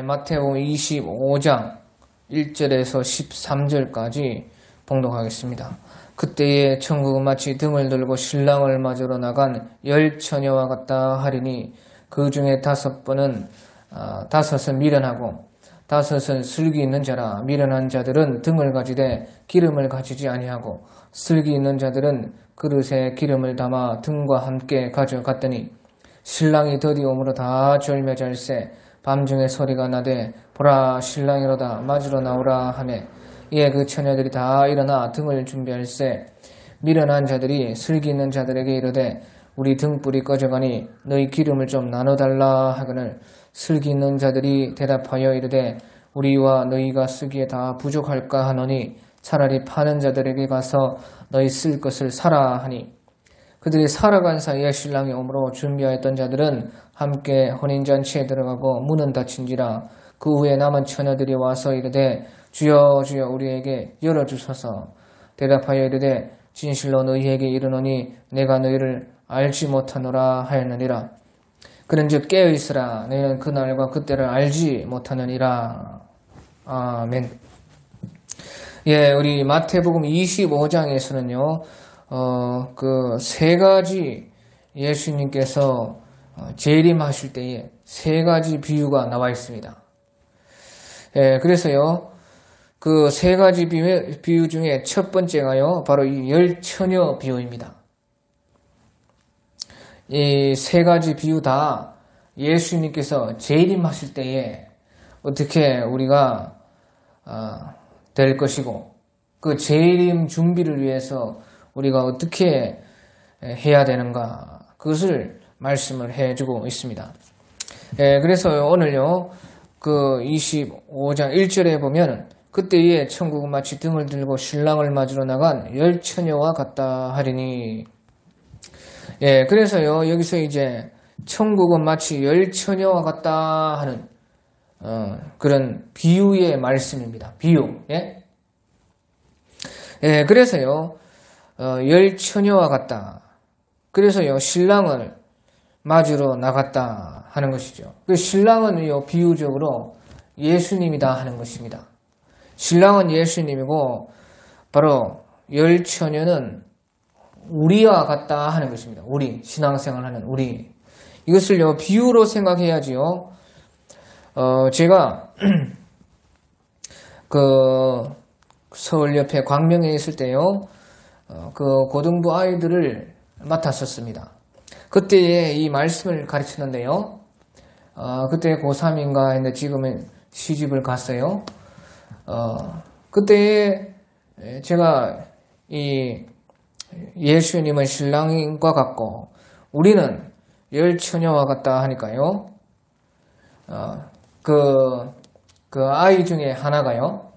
마태복음 25장 1절에서 13절까지 봉독하겠습니다. 그때에 천국은 마치 등을 들고 신랑을 맞으러 나간 열 처녀와 같다 하리니 그 중에 다섯은 미련하고 다섯은 슬기 있는 자라. 미련한 자들은 등을 가지되 기름을 가지지 아니하고 슬기 있는 자들은 그릇에 기름을 담아 등과 함께 가져갔더니 신랑이 더디옴으로 다 절매잘세 밤중에 소리가 나되 보라 신랑이로다 맞으러 나오라 하매 이에 그 처녀들이 다 일어나 등을 준비할세 미련한 자들이 슬기 있는 자들에게 이르되 우리 등불이 꺼져가니 너희 기름을 좀 나눠달라 하거늘 슬기 있는 자들이 대답하여 이르되 우리와 너희가 쓰기에 다 부족할까 하노니 차라리 파는 자들에게 가서 너희 쓸 것을 사라 하니 그들이 살아간 사이에 신랑이 오므로 준비하였던 자들은 함께 혼인잔치에 들어가고 문은 닫힌지라. 그 후에 남은 처녀들이 와서 이르되 주여 주여 우리에게 열어주소서. 대답하여 이르되 진실로 너희에게 이르노니 내가 너희를 알지 못하노라 하였느니라. 그런즉 깨어있으라. 너희는 그날과 그때를 알지 못하느니라. 아멘. 예, 우리 마태복음 25장에서는요 그 세 가지 예수님께서 재림하실 때에 세 가지 비유가 나와 있습니다. 예, 그래서요 그 세 가지 비유 중에 첫 번째가요 바로 이 열 처녀 비유입니다. 이 세 가지 비유 다 예수님께서 재림하실 때에 어떻게 우리가 될 것이고 그 재림 준비를 위해서 우리가 어떻게 해야 되는가 그것을 말씀을 해주고 있습니다. 그래서 오늘요 그 25장 1절에 보면 그때에 천국은 마치 등을 들고 신랑을 맞으러 나간 열 처녀와 같다 하리니 그래서요 여기서 이제 천국은 마치 열 처녀와 같다 하는 그런 비유의 말씀입니다. 비유. 그래서요 열 처녀와 같다. 그래서요 신랑을 맞으러 나갔다 하는 것이죠. 그 신랑은요 비유적으로 예수님이다 하는 것입니다. 신랑은 예수님이고 바로 열 처녀는 우리와 같다 하는 것입니다. 우리 신앙생활하는 우리 이것을요 비유로 생각해야지요. 제가 그 서울 옆에 광명에 있을 때요 그 고등부 아이들을 맡았었습니다. 그때에 이 말씀을 가르쳤는데요. 그때 고3인가 했는데 지금은 시집을 갔어요. 그때에 제가 이 예수님은 신랑과 같고 우리는 열 처녀와 같다 하니까요. 그 아이 중에 하나가요.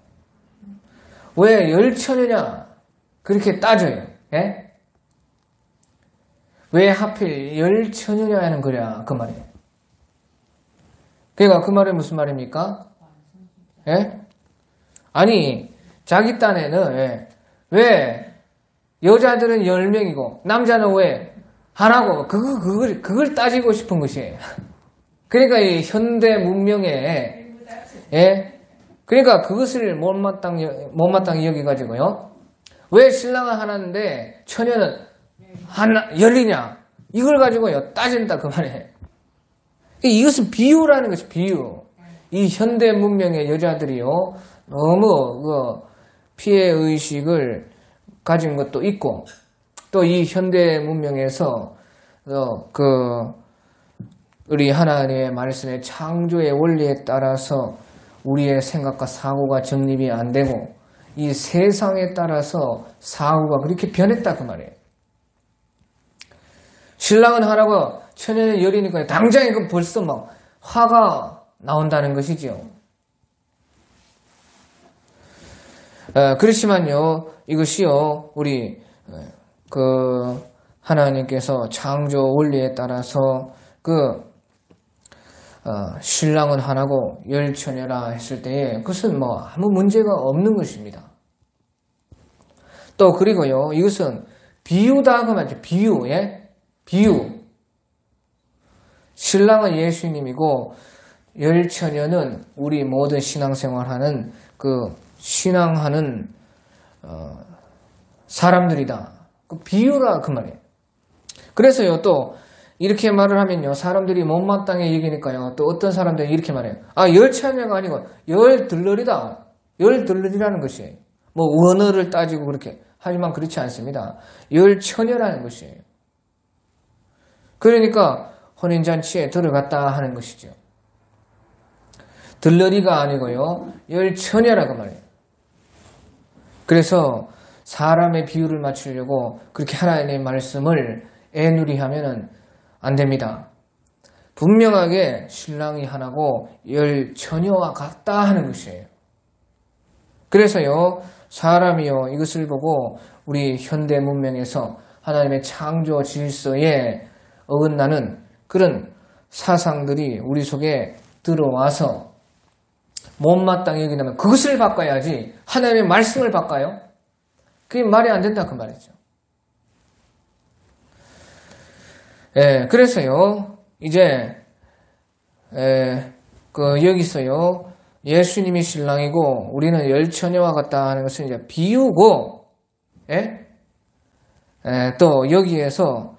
왜 열 처녀냐? 그렇게 따져요. 왜 하필 열 처녀냐 하는 거냐? 그 말이에요. 그러니까 그 말이 무슨 말입니까? 아니, 자기 딴에는 왜 여자들은 10명이고 남자는 왜 하나고 그걸 따지고 싶은 것이에요. 그러니까 이 현대 문명에 그러니까 그것을 못마땅히 여기가지고요. 왜 신랑은 하나인데 처녀는 열이냐? 이걸 가지고요 따진다 그 말이에요. 이것은 비유라는 것이 비유. 이 현대 문명의 여자들이요 너무 피해 의식을 가진 것도 있고 또 이 현대 문명에서 우리 하나님의 말씀의 창조의 원리에 따라서 우리의 생각과 사고가 정립이 안 되고 이 세상에 따라서 사고가 그렇게 변했다 그 말이에요. 신랑은 하나고 처녀는 열이니까 당장에 그 벌써 막 화가 나온다는 것이죠. 그렇지만요 이것이요 우리 하나님께서 창조 원리에 따라서 신랑은 하나고 열 처녀라 했을 때에 그것은 아무 문제가 없는 것입니다. 또 그리고요 이것은 비유다 그 말이죠. 비유. 신랑은 예수님이고 열처녀는 우리 모든 신앙생활하는 신앙하는 사람들이다. 그 비유라 그 말이에요. 그래서요 또 이렇게 말을 하면요 사람들이 못마땅해 여기니까요 또 어떤 사람들이 이렇게 말해요. 열처녀가 아니고 열들러리다. 열들러리라는 것이에요. 뭐 원어를 따지고 그렇게 하지만 그렇지 않습니다. 열처녀라는 것이에요. 그러니까 혼인잔치에 들어갔다 하는 것이죠. 들러리가 아니고요 열처녀라고 말해요. 그래서 사람의 비유를 맞추려고 그렇게 하나님의 말씀을 애누리하면은 안 됩니다. 분명하게 신랑이 하나고 열처녀와 같다 하는 것이에요. 그래서요 사람이요 이것을 보고 우리 현대 문명에서 하나님의 창조 질서에 어긋나는 그런 사상들이 우리 속에 들어와서 못마땅히 여기다면 그것을 바꿔야지 하나님의 말씀을 바꿔요? 그게 말이 안 된다 그 말이죠. 그래서요 이제 여기서요 예수님이 신랑이고 우리는 열처녀와 같다 하는 것은 이제 비유고, 또 여기에서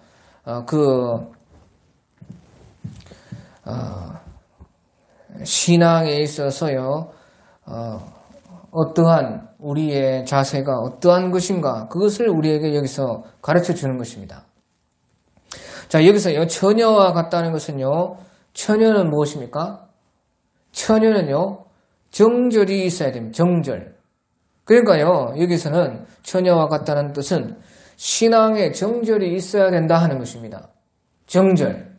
신앙에 있어서요 어떠한 우리의 자세가 어떠한 것인가 그것을 우리에게 여기서 가르쳐 주는 것입니다. 자 여기서요 처녀와 같다는 것은요 처녀는 무엇입니까? 처녀는요 정절이 있어야 됩니다. 정절. 그러니까요 여기서는 처녀와 같다는 뜻은 신앙에 정절이 있어야 된다 하는 것입니다. 정절.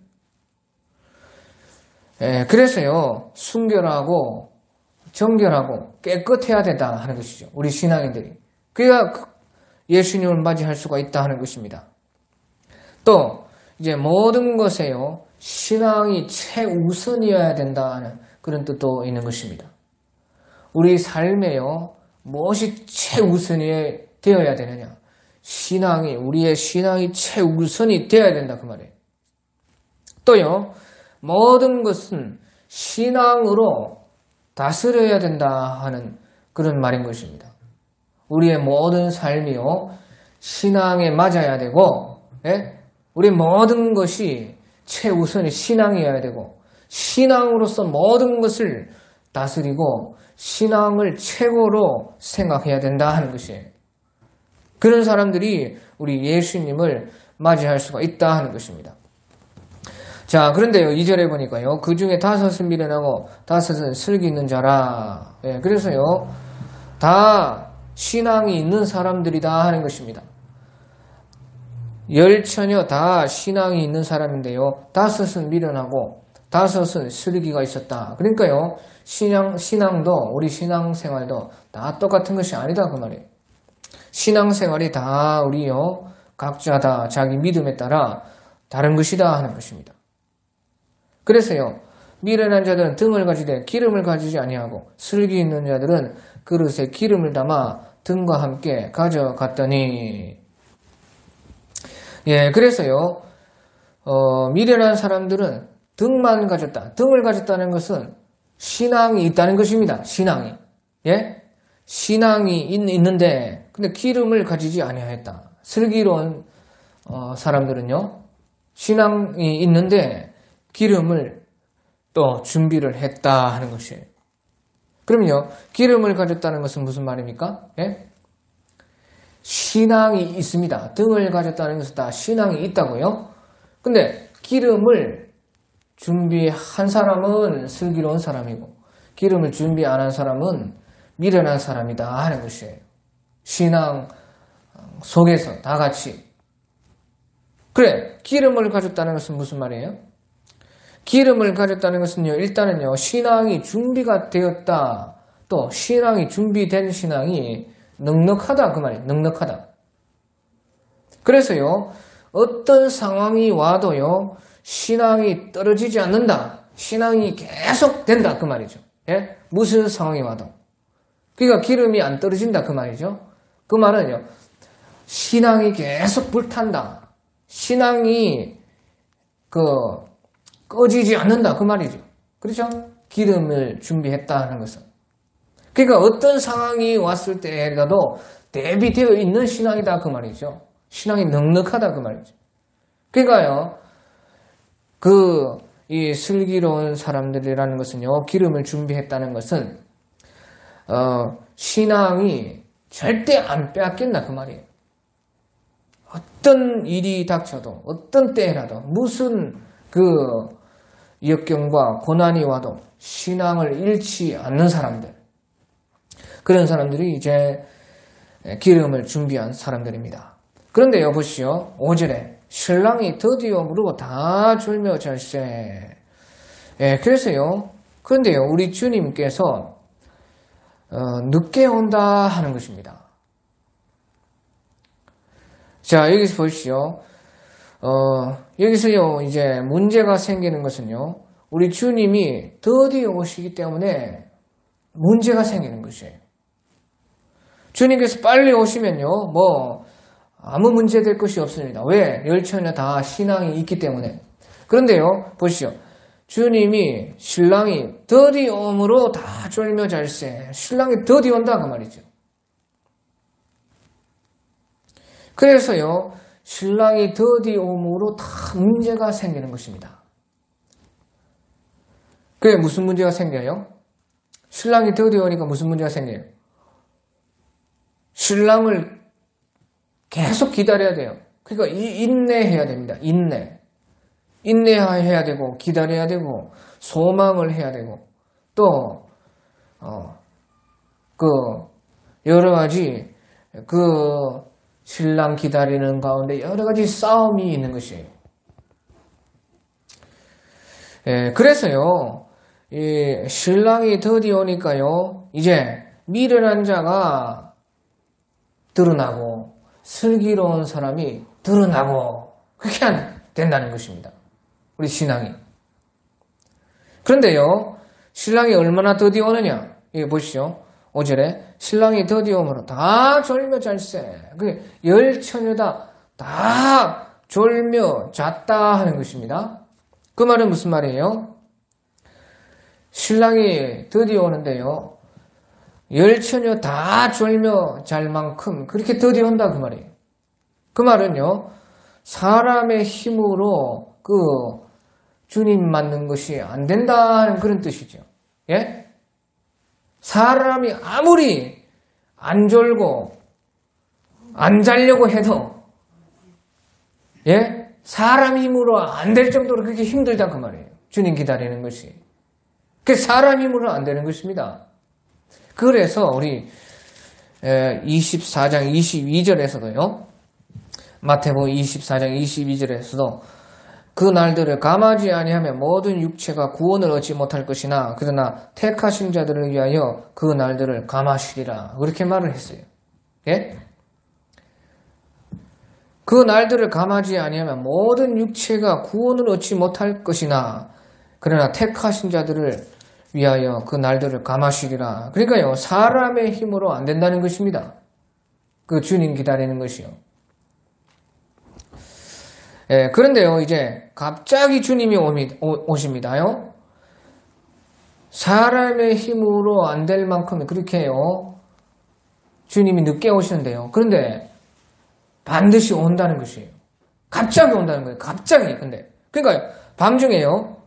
그래서요 순결하고 정결하고 깨끗해야 된다 하는 것이죠. 우리 신앙인들이. 그래야 예수님을 맞이할 수가 있다 하는 것입니다. 또 이제 모든 것에요 신앙이 최우선이어야 된다 하는 그런 뜻도 있는 것입니다. 우리 삶에요 무엇이 최우선이 되어야 되느냐? 우리의 신앙이 최우선이 되어야 된다 그 말이에요. 또요 모든 것은 신앙으로 다스려야 된다 하는 그런 말인 것입니다. 우리의 모든 삶이요 신앙에 맞아야 되고, 우리 모든 것이 최우선이 신앙이어야 되고 신앙으로서 모든 것을 다스리고 신앙을 최고로 생각해야 된다 하는 것이에요. 그런 사람들이 우리 예수님을 맞이할 수가 있다 하는 것입니다. 자, 그런데요, 2절에 보니까요, 그 중에 5은 미련하고 5은 슬기 있는 자라. 그래서요, 다 신앙이 있는 사람들이다 하는 것입니다. 열처녀 다 신앙이 있는 사람인데요, 5은 미련하고 5은 슬기가 있었다. 그러니까요, 신앙도, 우리 신앙생활도 다 똑같은 것이 아니다, 그 말이에요. 신앙생활이 다 우리요, 각자 다 자기 믿음에 따라 다른 것이다 하는 것입니다. 그래서요, 미련한 자들은 등을 가지되 기름을 가지지 아니하고 슬기 있는 자들은 그릇에 기름을 담아 등과 함께 가져갔더니. 그래서요, 미련한 사람들은 등만 가졌다. 등을 가졌다는 것은 신앙이 있다는 것입니다. 신앙이. 신앙이 있는데, 근데 기름을 가지지 아니하였다. 슬기로운 사람들은요, 신앙이 있는데 기름을 또 준비를 했다 하는 것이에요. 그러면요, 기름을 가졌다는 것은 무슨 말입니까? 신앙이 있습니다. 등을 가졌다는 것은 다 신앙이 있다고요. 근데 기름을 준비한 사람은 슬기로운 사람이고 기름을 준비 안 한 사람은 미련한 사람이다 하는 것이에요. 신앙 속에서 다 같이. 그래, 기름을 가졌다는 것은 무슨 말이에요? 기름을 가졌다는 것은요, 일단은요, 신앙이 준비가 되었다. 또 신앙이 준비된 신앙이 넉넉하다 그 말이에요. 넉넉하다. 그래서요, 어떤 상황이 와도요, 신앙이 떨어지지 않는다. 신앙이 계속 된다 그 말이죠. 무슨 상황이 와도. 그러니까 기름이 안 떨어진다 그 말이죠. 그 말은요, 신앙이 계속 불탄다. 신앙이 꺼지지 않는다 그 말이죠. 그렇죠? 기름을 준비했다 하는 것은. 그러니까 어떤 상황이 왔을 때라도 대비되어 있는 신앙이다 그 말이죠. 신앙이 넉넉하다 그 말이죠. 그러니까요, 이 슬기로운 사람들이라는 것은요, 기름을 준비했다는 것은, 신앙이 절대 안 빼앗긴다 그 말이에요. 어떤 일이 닥쳐도, 어떤 때라도, 무슨 역경과 고난이 와도 신앙을 잃지 않는 사람들. 그런 사람들이 이제 기름을 준비한 사람들입니다. 그런데 여보시오, 5절에 신랑이 드디어 무르고 다 졸며 잘세. 그래서요, 그런데요, 우리 주님께서 늦게 온다 하는 것입니다. 자, 여기서 보십시오. 여기서요, 이제 문제가 생기는 것은요, 우리 주님이 드디어 오시기 때문에 문제가 생기는 것이에요. 주님께서 빨리 오시면요, 아무 문제 될 것이 없습니다. 왜? 열처녀 다 신앙이 있기 때문에. 그런데요, 보시죠. 주님이 신랑이 드디어 오므로 다 졸며 잘세. 신랑이 드디어 온다 그 말이죠. 그래서요, 신랑이 드디어 오므로 다 문제가 생기는 것입니다. 그게 무슨 문제가 생겨요? 신랑이 드디어 오니까 무슨 문제가 생겨요? 신랑을 계속 기다려야 돼요. 그러니까 인내해야 됩니다. 인내해야 되고, 기다려야 되고, 소망을 해야 되고, 또, 여러 가지, 신랑 기다리는 가운데 여러 가지 싸움이 있는 것이에요. 그래서요, 신랑이 드디어 오니까요, 이제 미련한 자가 드러나고, 슬기로운 사람이 드러나고, 그렇게 된다는 것입니다. 우리 신앙이. 그런데요, 신랑이 얼마나 드디어 오느냐? 이거 보시죠. 5절에 신랑이 드디어 오므로 다 졸며 잘세. 열 처녀다 다 졸며 잤다 하는 것입니다. 그 말은 무슨 말이에요? 신랑이 드디어 오는데요, 열 처녀 다 졸며 잘 만큼 그렇게 드디어 온다 그 말이에요. 그 말은요, 사람의 힘으로 주님 맞는 것이 안 된다는 그런 뜻이죠. 예? 사람이 아무리 안 졸고 안 자려고 해도, 예? 사람 힘으로 안 될 정도로 그렇게 힘들다 그 말이에요. 주님 기다리는 것이. 그 사람 힘으로 안 되는 것입니다. 그래서 우리 24장 22절에서도요, 마태복음 24장 22절에서도 그 날들을 감하지 아니하면 모든 육체가 구원을 얻지 못할 것이나 그러나 택하신 자들을 위하여 그 날들을 감하시리라, 그렇게 말을 했어요. 예? 그 날들을 감하지 아니하면 모든 육체가 구원을 얻지 못할 것이나 그러나 택하신 자들을 위하여 그 날들을 감하시리라. 그러니까요, 사람의 힘으로 안 된다는 것입니다. 그 주님 기다리는 것이요. 그런데요, 이제 갑자기 주님이 오십니다요. 사람의 힘으로 안 될 만큼 그렇게요, 주님이 늦게 오시는데요. 그런데 반드시 온다는 것이에요. 갑자기 온다는 거예요. 갑자기. 그러니까 밤중에요,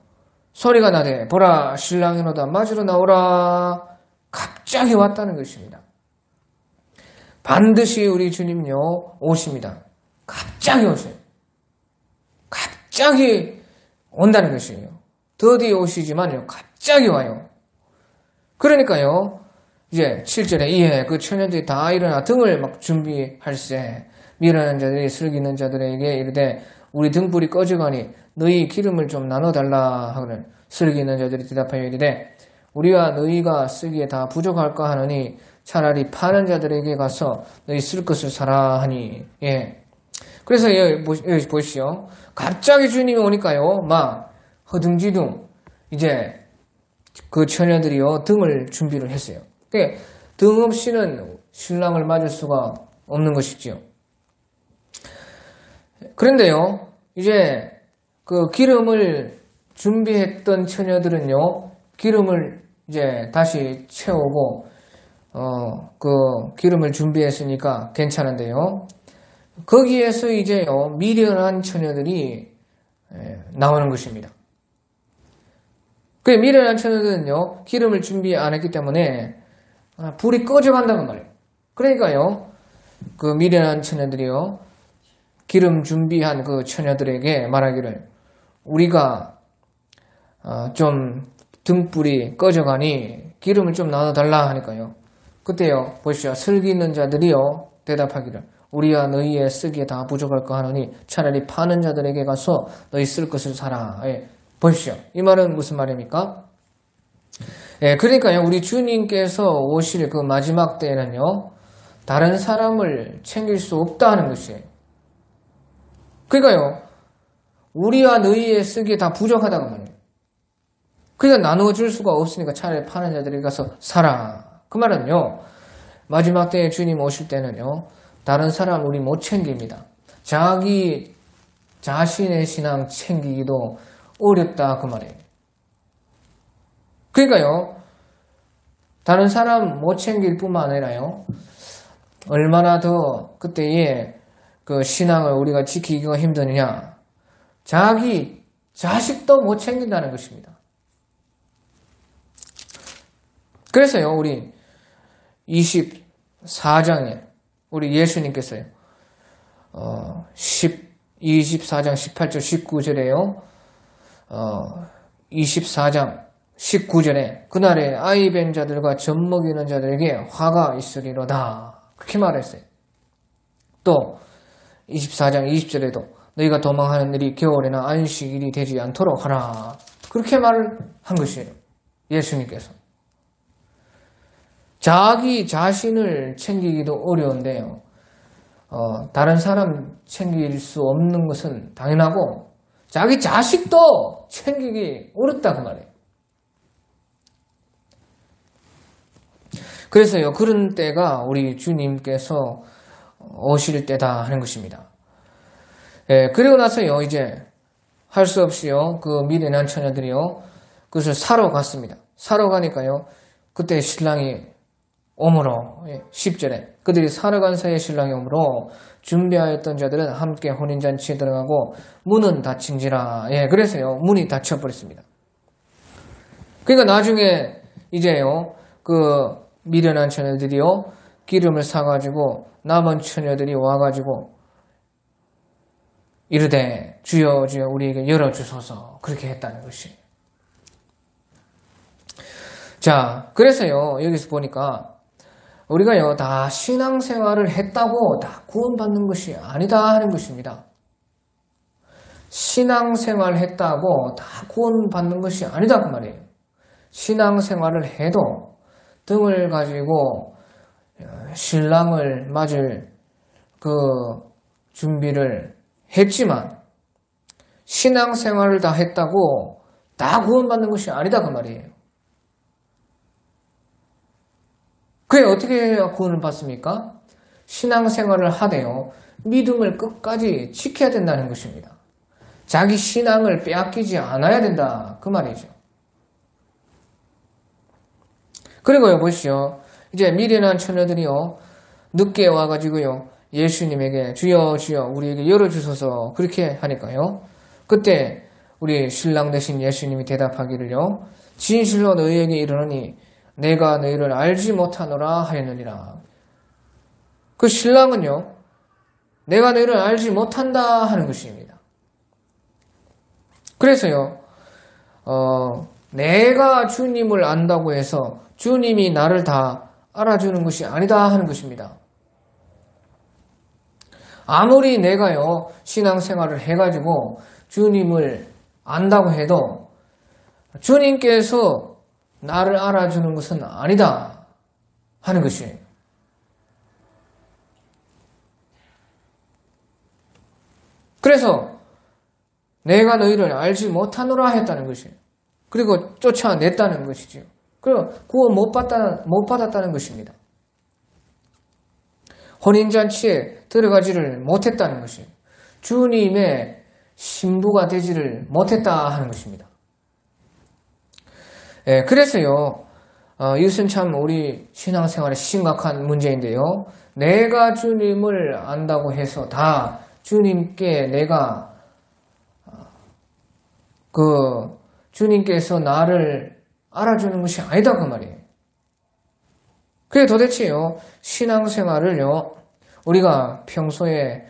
소리가 나되 보라 신랑이로다 맞으러 나오라. 갑자기 왔다는 것입니다. 반드시 우리 주님요 오십니다. 갑자기 오세요. 갑자기 온다는 것이에요. 드디어 오시지만요, 갑자기 와요. 그러니까요, 이제 7절에 이에 그 처녀들이 다 일어나 등을 막 준비할세. 미련한 자들이 슬기는 자들에게 이르되 우리 등불이 꺼져가니 너희 기름을 좀 나눠달라 하거늘 슬기는 자들이 대답하여 이르되 우리와 너희가 쓰기에 다 부족할까 하느니 차라리 파는 자들에게 가서 너희 쓸 것을 사라 하니. 예. 그래서 여기 보시오. 갑자기 주님이 오니까요, 막 허둥지둥 이제 그 처녀들이요 등을 준비를 했어요. 그러니까 등 없이는 신랑을 맞을 수가 없는 것이지요. 그런데요, 이제 그 기름을 준비했던 처녀들은요, 기름을 이제 다시 채우고 그 기름을 준비했으니까 괜찮은데요. 거기에서 이제요 미련한 처녀들이 나오는 것입니다. 그 미련한 처녀들은요 기름을 준비 안 했기 때문에 불이 꺼져간다는 말이에요. 그러니까요 그 미련한 처녀들이요 기름 준비한 그 처녀들에게 말하기를 우리가 좀 등불이 꺼져가니 기름을 좀 나눠달라 하니까요. 그때요 보시오 슬기 있는 자들이요 대답하기를 우리와 너희의 쓰기에 다 부족할까 하노니 차라리 파는 자들에게 가서 너희 쓸 것을 사라. 보십시오. 이 말은 무슨 말입니까? 그러니까요 우리 주님께서 오실 그 마지막 때에는요 다른 사람을 챙길 수 없다는 것이에요. 그러니까요 우리와 너희의 쓰기에 다 부족하다고 말이에요. 그러니까 나누어줄 수가 없으니까 차라리 파는 자들에게 가서 사라. 그 말은요 마지막 때에 주님 오실 때는요 다른 사람 우리 못 챙깁니다. 자기 자신의 신앙 챙기기도 어렵다 그 말이에요. 그러니까요 다른 사람 못 챙길 뿐만 아니라요 얼마나 더 그때의 그 신앙을 우리가 지키기가 힘드느냐 자기 자식도 못 챙긴다는 것입니다. 그래서요 우리 24장에 우리 예수님께서요 24장 18절 19절에요 24장 19절에 그날에 아이 뵌 자들과 젖 먹이는 자들에게 화가 있으리로다 그렇게 말했어요. 또 24장 20절에도 너희가 도망하는 일이 겨울에나 안식일이 되지 않도록 하라 그렇게 말을 한 것이에요. 예수님께서 자기 자신을 챙기기도 어려운데요. 다른 사람 챙길 수 없는 것은 당연하고 자기 자식도 챙기기 어렵다 그 말이에요. 그래서요 그런 때가 우리 주님께서 오실 때다 하는 것입니다. 그리고 나서요 이제 할 수 없이요 그 미련한 처녀들이요 그것을 사러 갔습니다. 사러 가니까요 그때 신랑이 오므로 10절에 그들이 사러 간 사이에 신랑이 오므로 준비하였던 자들은 함께 혼인잔치에 들어가고 문은 닫힌지라. 그래서요 문이 닫혀버렸습니다. 그러니까 나중에 이제요 그 미련한 처녀들이요 기름을 사가지고 남은 처녀들이 와가지고 이르되 주여 주여 우리에게 열어주소서 그렇게 했다는 것이. 자 그래서요 여기서 보니까 우리가요 다 신앙생활을 했다고 다 구원받는 것이 아니다 하는 것입니다. 신앙생활 했다고 다 구원받는 것이 아니다 그 말이에요. 신앙생활을 해도 등을 가지고 신랑을 맞을 그 준비를 했지만 신앙생활을 다 했다고 다 구원받는 것이 아니다 그 말이에요. 그게 어떻게 해야 구원을 받습니까? 신앙생활을 하되요 믿음을 끝까지 지켜야 된다는 것입니다. 자기 신앙을 빼앗기지 않아야 된다 그 말이죠. 그리고요 보시오 이제 미련한 처녀들이요 늦게 와가지고요 예수님에게 주여 주여 우리에게 열어주소서 그렇게 하니까요 그때 우리 신랑 되신 예수님이 대답하기를요 진실로 너희에게 이르노니 내가 너희를 알지 못하노라 하였느니라. 그 신랑은요 내가 너희를 알지 못한다 하는 것입니다. 그래서요 내가 주님을 안다고 해서 주님이 나를 다 알아주는 것이 아니다 하는 것입니다. 아무리 내가요 신앙생활을 해가지고 주님을 안다고 해도 주님께서 나를 알아주는 것은 아니다 하는 것이에요. 그래서 내가 너희를 알지 못하노라 했다는 것이에요. 그리고 쫓아냈다는 것이지요. 그리고 구원 못 받았다는 것입니다. 혼인잔치에 들어가지를 못했다는 것이에요. 주님의 신부가 되지를 못했다 하는 것입니다. 그래서요, 이것은 참 우리 신앙생활의 심각한 문제인데요. 내가 주님을 안다고 해서 다 주님께 내가 주님께서 나를 알아주는 것이 아니다 그 말이에요. 그게 도대체요, 신앙생활을요, 우리가 평소에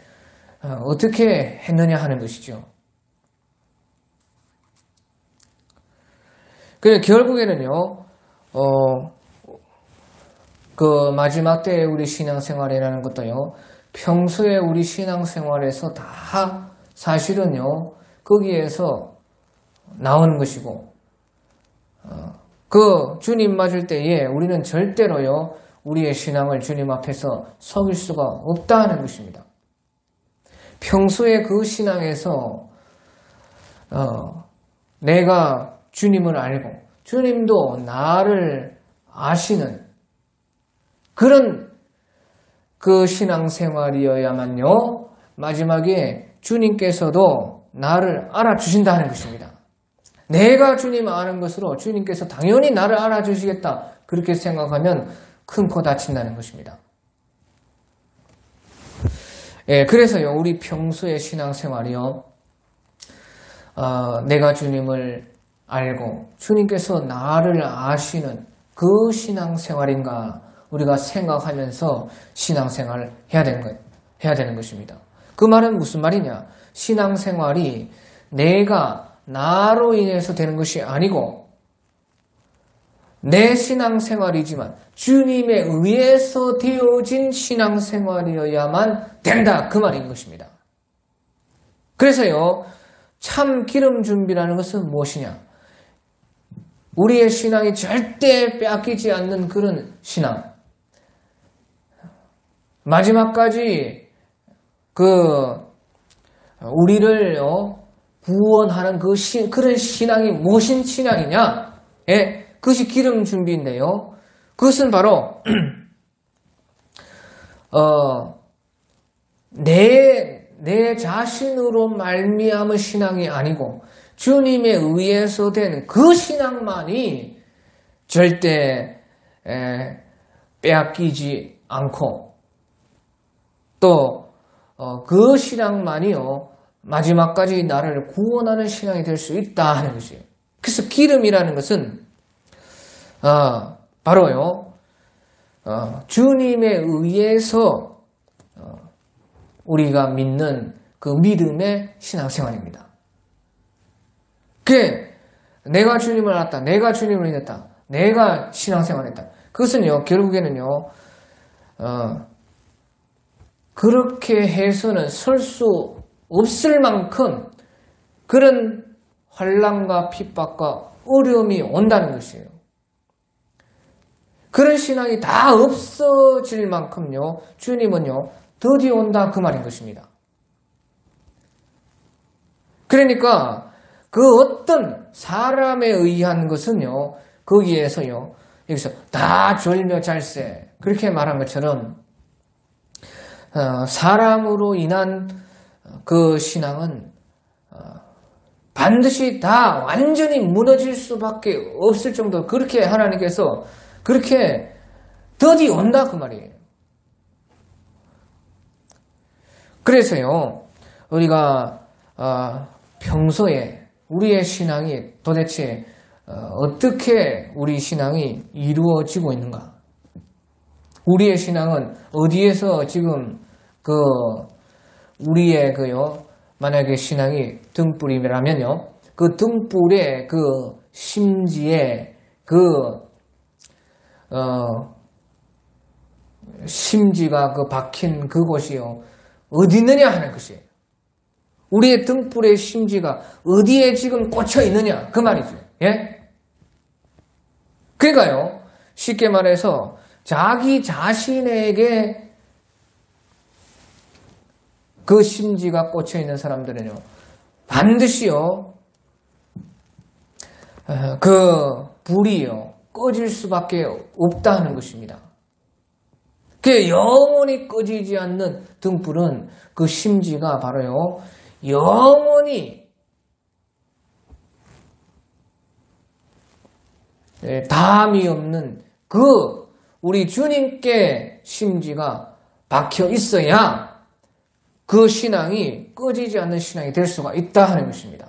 어떻게 했느냐 하는 것이죠. 그래 결국에는요, 그 마지막 때의 우리 신앙생활이라는 것도요, 평소에 우리 신앙생활에서 다 사실은요, 거기에서 나오는 것이고, 그 주님 맞을 때에 우리는 절대로요, 우리의 신앙을 주님 앞에서 섬길 수가 없다는 것입니다. 평소에 그 신앙에서 내가 주님을 알고 주님도 나를 아시는 그런 그 신앙생활이어야만요, 마지막에 주님께서도 나를 알아주신다는 것입니다. 내가 주님 아는 것으로 주님께서 당연히 나를 알아주시겠다, 그렇게 생각하면 큰 코 다친다는 것입니다. 그래서요, 우리 평소의 신앙생활이요, 내가 주님을 알고 주님께서 나를 아시는 그 신앙생활인가 우리가 생각하면서 신앙생활을 해야 되는 것입니다. 그 말은 무슨 말이냐? 신앙생활이 내가 나로 인해서 되는 것이 아니고 내 신앙생활이지만 주님에 의해서 되어진 신앙생활이어야만 된다, 그 말인 것입니다. 그래서요, 참 기름 준비라는 것은 무엇이냐? 우리의 신앙이 절대 빼앗기지 않는 그런 신앙, 마지막까지 우리를 구원하는 그런 신앙이 무엇인 신앙이냐? 그것이 기름 준비인데요. 그것은 바로 내 자신으로 말미암은 신앙이 아니고 주님에 의해서 된 그 신앙만이 절대 빼앗기지 않고 또 그 신앙만이요, 마지막까지 나를 구원하는 신앙이 될 수 있다 하는 것이에요. 그래서 기름이라는 것은 바로요, 주님에 의해서 우리가 믿는 그 믿음의 신앙생활입니다. 내가 주님을 알았다, 내가 주님을 믿었다, 내가 신앙생활했다. 그것은요, 결국에는요, 그렇게 해서는 설 수 없을 만큼 그런 환난과 핍박과 어려움이 온다는 것이에요. 그런 신앙이 다 없어질 만큼요, 주님은요, 더디 온다, 그 말인 것입니다. 그러니까 그 어떤 사람에 의한 것은요, 거기에서요, 여기서 다 졸며 잘세 그렇게 말한 것처럼 사람으로 인한 그 신앙은 반드시 다 완전히 무너질 수밖에 없을 정도로 그렇게 하나님께서 그렇게 더디 온다, 그 말이에요. 그래서요, 우리가 평소에 우리의 신앙이 도대체 어떻게 우리 신앙이 이루어지고 있는가? 우리의 신앙은 어디에서 지금 우리의 만약에 신앙이 등불이라면요, 그 등불의 그 심지에 심지가 박힌 그곳이요, 어디 있느냐 하는 것이에요. 우리의 등불의 심지가 어디에 지금 꽂혀 있느냐, 그 말이죠. 예? 그러니까요, 쉽게 말해서 자기 자신에게 그 심지가 꽂혀 있는 사람들은요, 반드시요, 그 불이요, 꺼질 수밖에 없다 하는 것입니다. 그 영원히 꺼지지 않는 등불은 그 심지가 바로요, 영원히 담이 없는 그 우리 주님께 심지가 박혀 있어야 그 신앙이 꺼지지 않는 신앙이 될 수가 있다 하는 것입니다.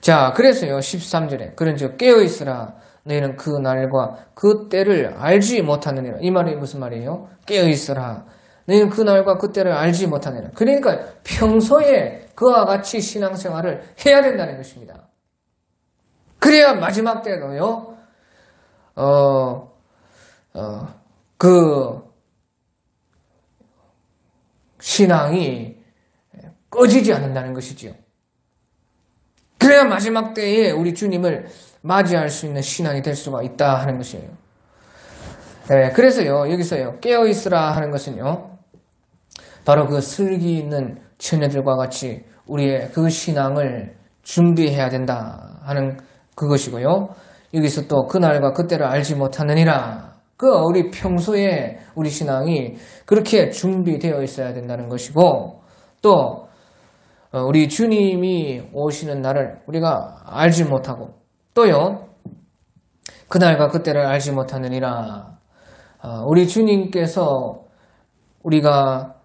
자, 그래서요 13절에 그런즉 깨어있으라 너희는 그 날과 그 때를 알지 못하느니라. 이 말이 무슨 말이에요? 깨어있으라 너희는 그 날과 그 때를 알지 못하느니라. 그러니까 평소에 그와 같이 신앙생활을 해야 된다는 것입니다. 그래야 마지막 때도요 그 신앙이 꺼지지 않는다는 것이지요. 그래야 마지막 때에 우리 주님을 맞이할 수 있는 신앙이 될 수가 있다 하는 것이에요. 그래서요 여기서요 깨어있으라 하는 것은요 바로 그 슬기 있는 처녀들과 같이 우리의 그 신앙을 준비해야 된다 하는 그것이고요. 여기서 또 그날과 그때를 알지 못하느니라. 그 우리 평소에 우리 신앙이 그렇게 준비되어 있어야 된다는 것이고 또 우리 주님이 오시는 날을 우리가 알지 못하고 또요 그날과 그때를 알지 못하느니라. 우리 주님께서 우리가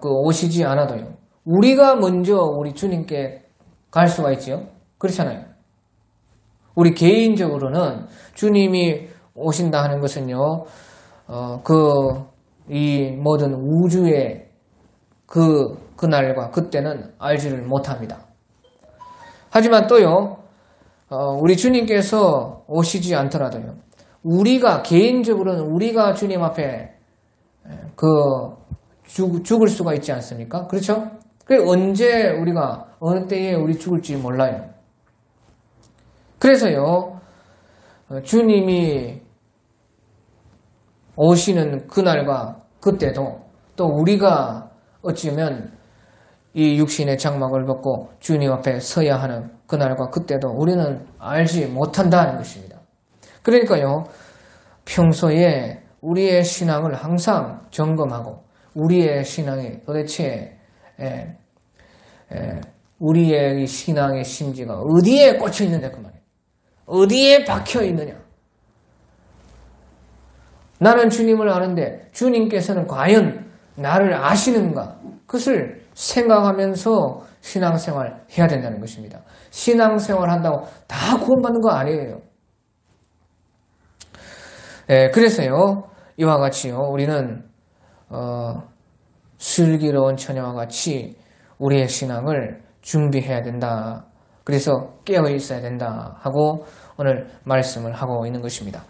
오시지 않아도요 우리가 먼저 우리 주님께 갈 수가 있지요. 그렇잖아요. 우리 개인적으로는 주님이 오신다 하는 것은요 이 모든 우주의 그날과 그때는 알지를 못합니다. 하지만 또요 우리 주님께서 오시지 않더라도요 우리가 개인적으로는 우리가 주님 앞에 죽을 수가 있지 않습니까? 그렇죠? 언제 우리가 어느 때에 우리 죽을지 몰라요. 그래서요 주님이 오시는 그날과 그때도 또 우리가 어찌면 이 육신의 장막을 벗고 주님 앞에 서야 하는 그날과 그때도 우리는 알지 못한다는 것입니다. 그러니까요 평소에 우리의 신앙을 항상 점검하고 우리의 신앙이 도대체 우리의 신앙의 심지가 어디에 꽂혀 있는데 그 말이에요. 어디에 박혀 있느냐. 나는 주님을 아는데 주님께서는 과연 나를 아시는가? 그것을 생각하면서 신앙생활 해야 된다는 것입니다. 신앙생활 한다고 다 구원받는 거 아니에요. 그래서요 이와 같이요 우리는 슬기로운 처녀와 같이 우리의 신앙을 준비해야 된다. 그래서 깨어 있어야 된다 하고 오늘 말씀을 하고 있는 것입니다.